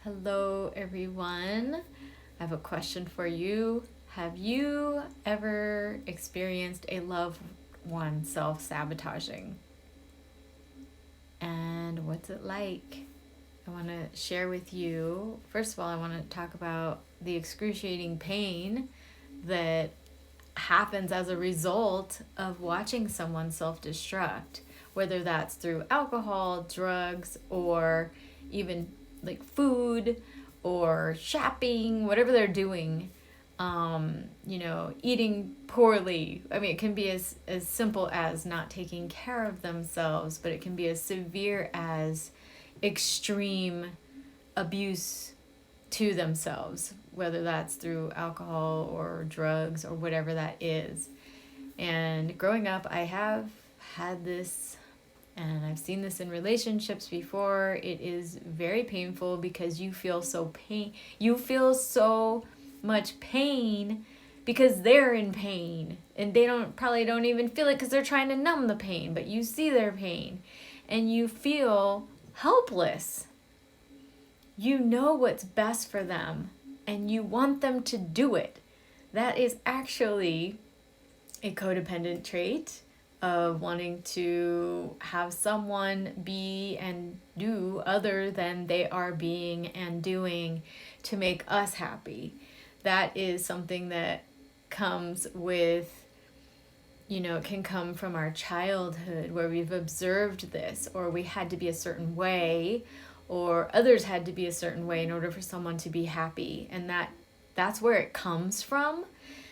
Hello, everyone. I have a question for you. Have you ever experienced a loved one self sabotaging? And what's it like? I want to share with you. First of all, I want to talk about the excruciating pain that happens as a result of watching someone self destruct, whether that's through alcohol, drugs, or even like food or shopping, whatever they're doing. Eating poorly. I mean, it can be as simple as not taking care of themselves, but it can be as severe as extreme abuse to themselves, whether that's through alcohol or drugs or whatever that is. And growing up, I have had this, and I've seen this in relationships before. It is very painful because you feel so much pain because they're in pain, and they probably don't even feel it because they're trying to numb the pain, but you see their pain and you feel helpless. You know what's best for them and you want them to do it. That is actually a codependent trait of wanting to have someone be and do other than they are being and doing to make us happy. That is something that comes with, it can come from our childhood where we've observed this, or we had to be a certain way, or others had to be a certain way in order for someone to be happy. And that's where it comes from.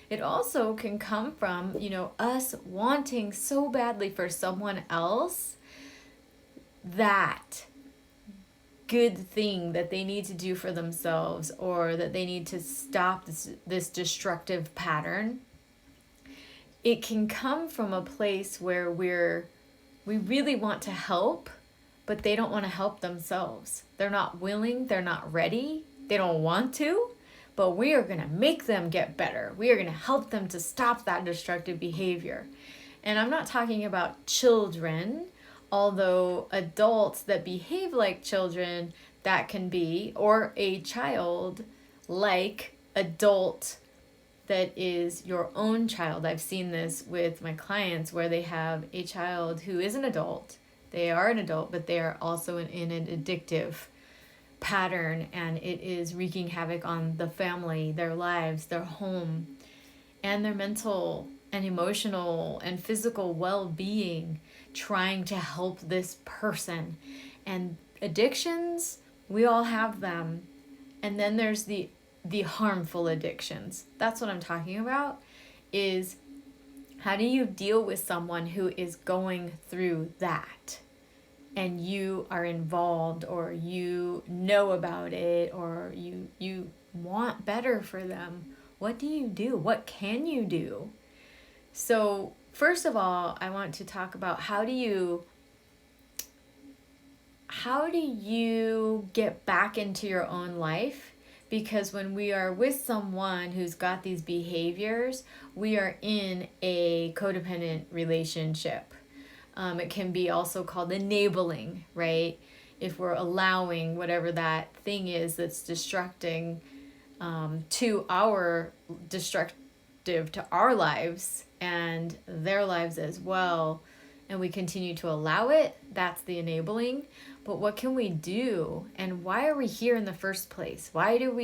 It also can come from, us wanting so badly for someone else that good thing that they need to do for themselves, or that they need to stop this destructive pattern. It can come from a place where we really want to help, but they don't want to help themselves. They're not willing, they're not ready, they don't want to, but we are going to make them get better. We are going to help them to stop that destructive behavior. And I'm not talking about children, although adults that behave like children, that can be, or a child like adult that is your own child. I've seen this with my clients where they have a child who is an adult. They are an adult, but they are also in an addictive pattern, and it is wreaking havoc on the family, their lives, their home, and their mental and emotional and physical well-being, trying to help this person. And addictions, we all have them. And then there's the harmful addictions. That's what I'm talking about, is how do you deal with someone who is going through that and you are involved, or you know about it, or you want better for them? What do you do? What can you do? So first of all, I want to talk about how do you get back into your own life? Because when we are with someone who's got these behaviors, we are in a codependent relationship. It can be also called enabling, right? If we're allowing whatever that thing is that's destructive to our lives and their lives as well, and we continue to allow it, that's the enabling. But what can we do? And why are we here in the first place? Why do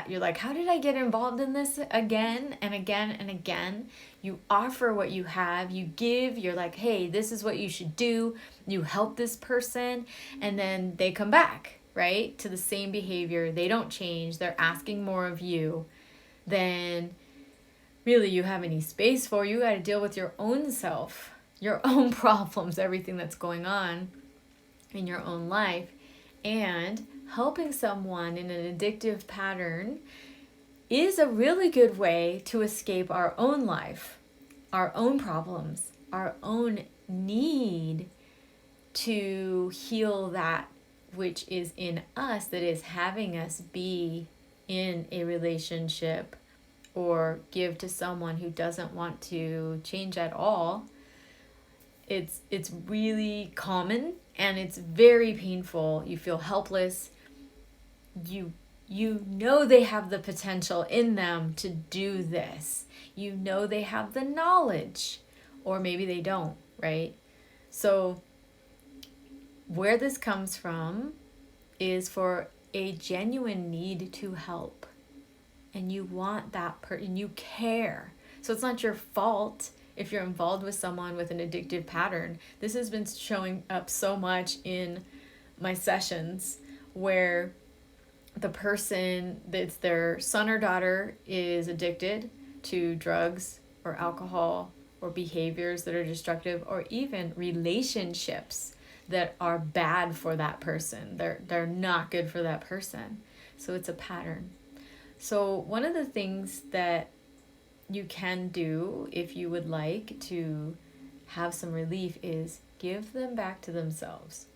you're like, how did I get involved in this again and again and again? You offer what you have, you give, you're like, hey, this is what you should do. You help this person, and then they come back, right, to the same behavior. They don't change. They're asking more of you than really you have any space for. You got to deal with your own self, your own problems, everything that's going on in your own life. And helping someone in an addictive pattern is a really good way to escape our own life, our own problems, our own need to heal that which is in us that is having us be in a relationship or give to someone who doesn't want to change at all. It's really common and it's very painful. You feel helpless. you you know they have the potential in them to do this. You know they have the knowledge, or maybe they don't, right? So where this comes from is for a genuine need to help. And you want that person, you care. So it's not your fault if you're involved with someone with an addictive pattern. This has been showing up so much in my sessions where the person, that's their son or daughter, is addicted to drugs or alcohol or behaviors that are destructive, or even relationships that are bad for that person. They're not good for that person. So it's a pattern. So one of the things that you can do if you would like to have some relief is give them back to themselves.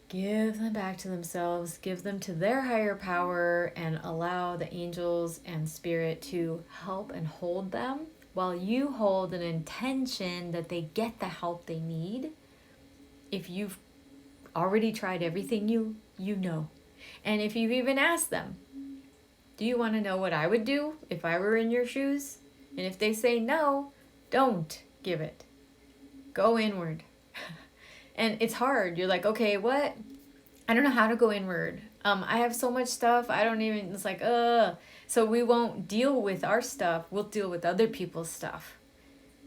Give them back to themselves, give them to their higher power, and allow the angels and spirit to help and hold them while you hold an intention that they get the help they need. If you've already tried everything you know, and if you've even asked them, do you want to know what I would do if I were in your shoes? And if they say no, don't give it. Go inward. And it's hard. You're like, okay, what? I don't know how to go inward. I have so much stuff. I don't even, it's like, So we won't deal with our stuff. We'll deal with other people's stuff.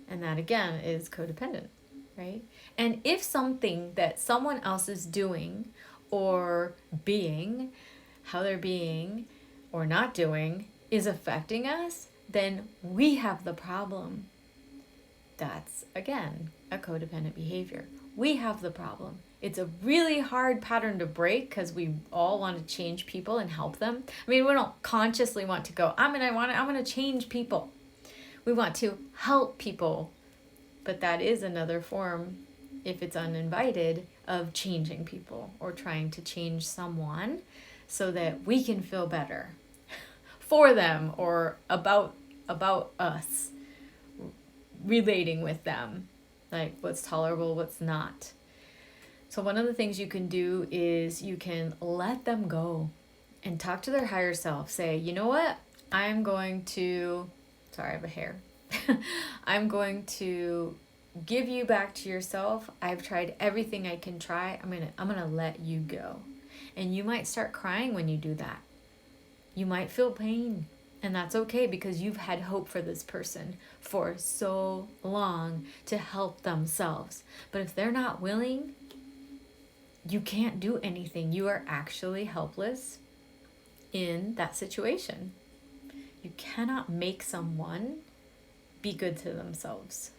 And that, again, is codependent, right? And if something that someone else is doing or being, how they're being or not doing, is affecting us, then we have the problem. That's, again, a codependent behavior. We have the problem. It's a really hard pattern to break because we all want to change people and help them. I mean, we don't consciously want to go, I'm gonna change people. We want to help people. But that is another form, if it's uninvited, of changing people or trying to change someone so that we can feel better for them or about us, relating with them, like what's tolerable, what's not. So one of the things you can do is you can let them go and talk to their higher self. Say, you know what? I'm going to, sorry, I have a hair. I'm going to give you back to yourself. I've tried everything I can try. I'm gonna let you go. And you might start crying when you do that. You might feel pain. And that's okay, because you've had hope for this person for so long to help themselves. But if they're not willing, you can't do anything. You are actually helpless in that situation. You cannot make someone be good to themselves.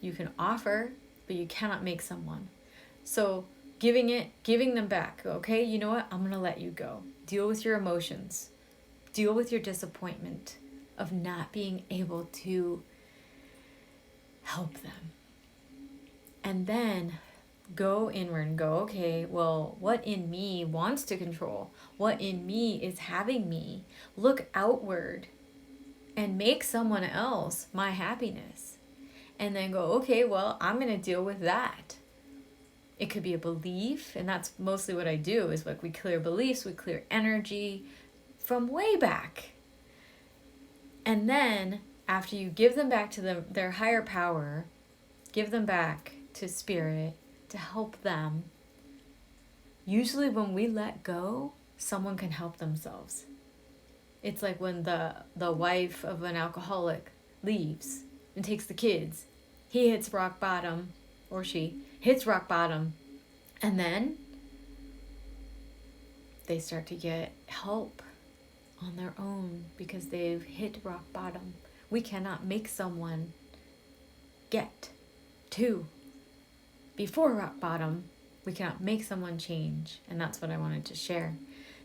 You can offer, but you cannot make someone. So giving them back. Okay, you know what? I'm going to let you go. Deal with your emotions. Deal with your disappointment of not being able to help them. And then go inward and go, okay, well, what in me wants to control? What in me is having me look outward and make someone else my happiness? And then go, okay, well, I'm going to deal with that. It could be a belief, and that's mostly what I do, is like we clear beliefs, we clear energy from way back. And then after you give them back to their higher power, give them back to spirit to help them. Usually when we let go, someone can help themselves. It's like when the wife of an alcoholic leaves and takes the kids. He hits rock bottom, or she hits rock bottom, and then they start to get help on their own because they've hit rock bottom. We cannot make someone get to before rock bottom. We cannot make someone change, and that's what I wanted to share.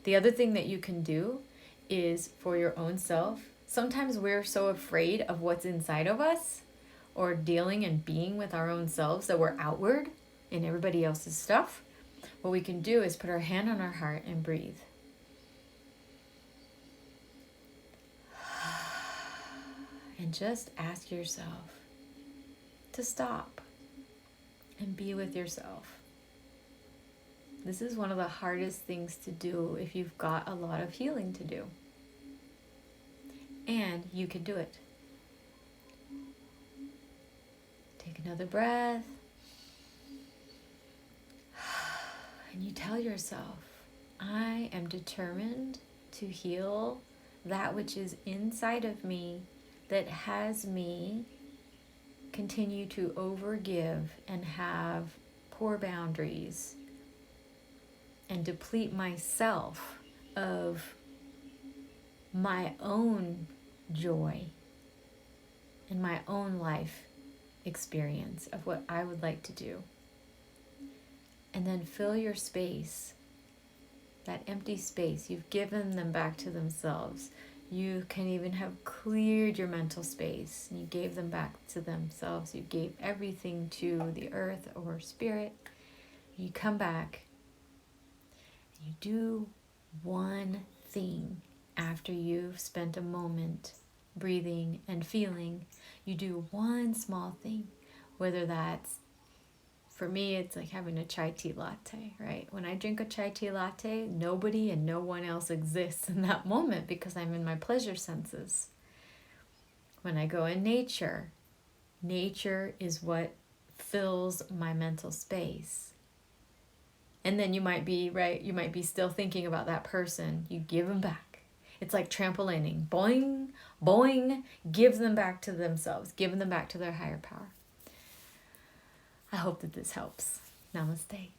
The other thing that you can do is for your own self. Sometimes we're so afraid of what's inside of us, or dealing and being with our own selves, that we're outward in everybody else's stuff. What we can do is put our hand on our heart and breathe. And just ask yourself to stop and be with yourself. This is one of the hardest things to do if you've got a lot of healing to do. And you can do it. Take another breath. And you tell yourself, I am determined to heal that which is inside of me that has me continue to overgive and have poor boundaries and deplete myself of my own joy and my own life experience of what I would like to do. And then fill your space, that empty space. You've given them back to themselves. You can even have cleared your mental space. You gave them back to themselves. You gave everything to the earth or spirit. You come back. You do one thing after you've spent a moment breathing and feeling. You do one small thing, whether that's, for me, it's like having a chai tea latte, right? When I drink a chai tea latte, nobody and no one else exists in that moment because I'm in my pleasure senses. When I go in nature, nature is what fills my mental space. And then you might be, right, you might be still thinking about that person. You give them back. It's like trampolining. Boing, boing, give them back to themselves. Give them back to their higher power. I hope that this helps. Namaste.